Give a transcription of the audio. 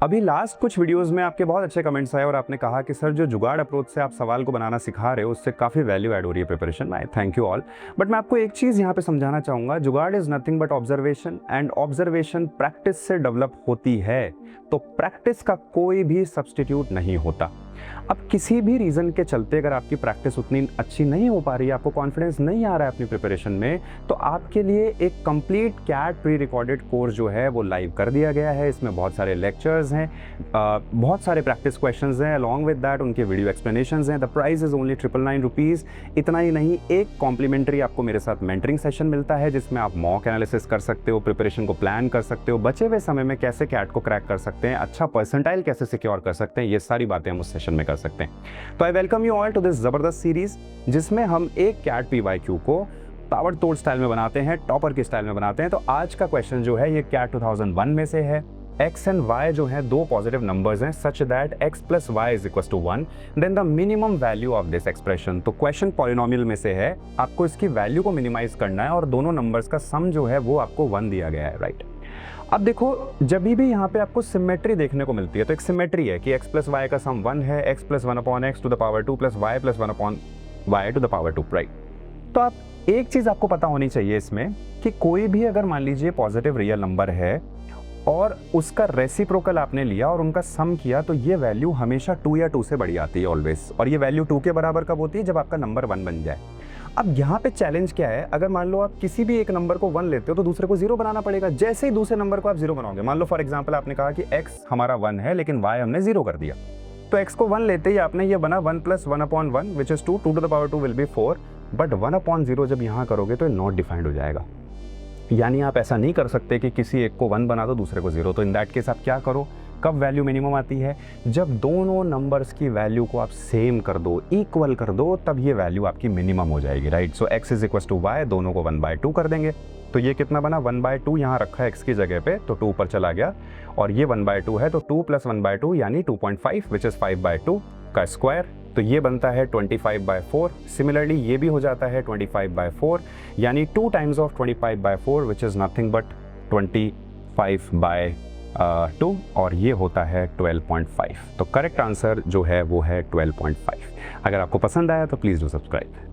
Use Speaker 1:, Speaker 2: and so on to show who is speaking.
Speaker 1: अभी लास्ट कुछ वीडियोस में आपके बहुत अच्छे कमेंट्स आए और आपने कहा कि सर जो जुगाड़ अप्रोच से आप सवाल को बनाना सिखा रहे हो उससे काफ़ी वैल्यू ऐड हो रही है प्रिपरेशन में। Thank you all. बट मैं आपको एक चीज़ यहाँ पे समझाना चाहूँगा, जुगाड़ is nothing but observation and observation practice से डेवलप होती है, तो प्रैक्टिस का कोई भी सब्सटीट्यूट नहीं होता। अब किसी भी रीज़न के चलते अगर आपकी प्रैक्टिस उतनी अच्छी नहीं हो पा रही है, आपको कॉन्फिडेंस नहीं आ रहा है अपनी प्रिपरेशन में, तो आपके लिए एक complete CAT pre recorded course जो है वो लाइव कर दिया गया है। इसमें बहुत सारे लेक्चर्स हैं, बहुत सारे प्रैक्टिस क्वेश्चंस हैं, अलॉन्ग विद दैट उनके वीडियो एक्सप्लेनेशंस हैं। The price is only 999 rupees. इतना ही नहीं, एक कॉम्प्लीमेंट्री आपको मेरे साथ मेंटरिंग सेशन मिलता है जिसमें आप मॉक एनालिसिस कर सकते हो, प्रिपरेशन को प्लान कर सकते हो, बचे हुए समय में कैसे कैट को क्रैक कर सकते हैं, अच्छा परसेंटाइल कैसे सिक्योर कर सकते हैं, ये सारी बातें हम उस सेशन में कर सकते हैं। तो I welcome you all to this जबरदस्त सीरीज जिसमें हम एक कैट पीवाईक्यू को ताबड़तोड़ स्टाइल में बनाते हैं, टॉपर के स्टाइल में बनाते हैं। तो आज का क्वेश्चन जो है ये कैट 2001 में से है। x एंड y जो है दो पॉजिटिव नंबर्स हैं such that x plus y is equal to 1, then the minimum value of this expression. तो क्वेश्चन पॉलिनोमियल में से है, आपको इसकी वैल्यू को मिनिमाइज करना है और दोनों नंबर्स का सम जो है वो आपको 1 दिया गया है, राइट। अब देखो, जब भी यहाँ पे आपको सिमेट्री देखने को मिलती है तो एक सिमेट्री है कि x प्लस वाई का सम 1 है, x plus 1 upon x to the power 2 plus y plus 1 upon y to the power 2, right. तो आप एक चीज़ आपको पता होनी चाहिए इसमें कि कोई भी अगर मान लीजिए पॉजिटिव रियल नंबर है और उसका रेसिप्रोकल आपने लिया और उनका सम किया, तो ये वैल्यू हमेशा 2 या 2 से बड़ी आती है ऑलवेज। और ये वैल्यू 2 के बराबर कब होती है? जब आपका नंबर 1 बन जाए। अब यहाँ पे चैलेंज क्या है, अगर मान लो आप किसी भी एक नंबर को 1 लेते हो तो दूसरे को 0 बनाना पड़ेगा। जैसे ही दूसरे नंबर को आप 0 बनाओगे, मान लो फॉर एग्जांपल आपने कहा कि x हमारा 1 है लेकिन y हमने 0 कर दिया, तो x को 1 लेते ही आपने ये बना 1 plus 1 upon 1 which is 2, 2 to the power 2 will be 4, but 1 upon 0 जब यहाँ करोगे तो नॉट डिफाइंड हो जाएगा। यानी आप ऐसा नहीं कर सकते कि किसी एक को 1 बना दो दूसरे को 0। तो इन दैट केस आप क्या करो, कब वैल्यू मिनिमम आती है? जब दोनों नंबर्स की वैल्यू को आप सेम कर दो, इक्वल कर दो, तब ये वैल्यू आपकी मिनिमम हो जाएगी, right. So x is equal to y, दोनों को 1/2 कर देंगे। तो ये कितना बना? 1/2 यहाँ रखा है x की जगह पे, तो 2 ऊपर चला गया, और ये 1/2 है तो 2 प्लस 1/2 यानी 2.5 विच इज 5/2 का स्क्वायर। तो ये बनता है 25/4। सिमिलरली ये भी हो जाता है 25/4, यानी 2 times of 25/4 which is nothing but 25/2, और ये होता है 12.5। तो करेक्ट आंसर जो है वो है 12.5। अगर आपको पसंद आया तो प्लीज़ डू सब्सक्राइब।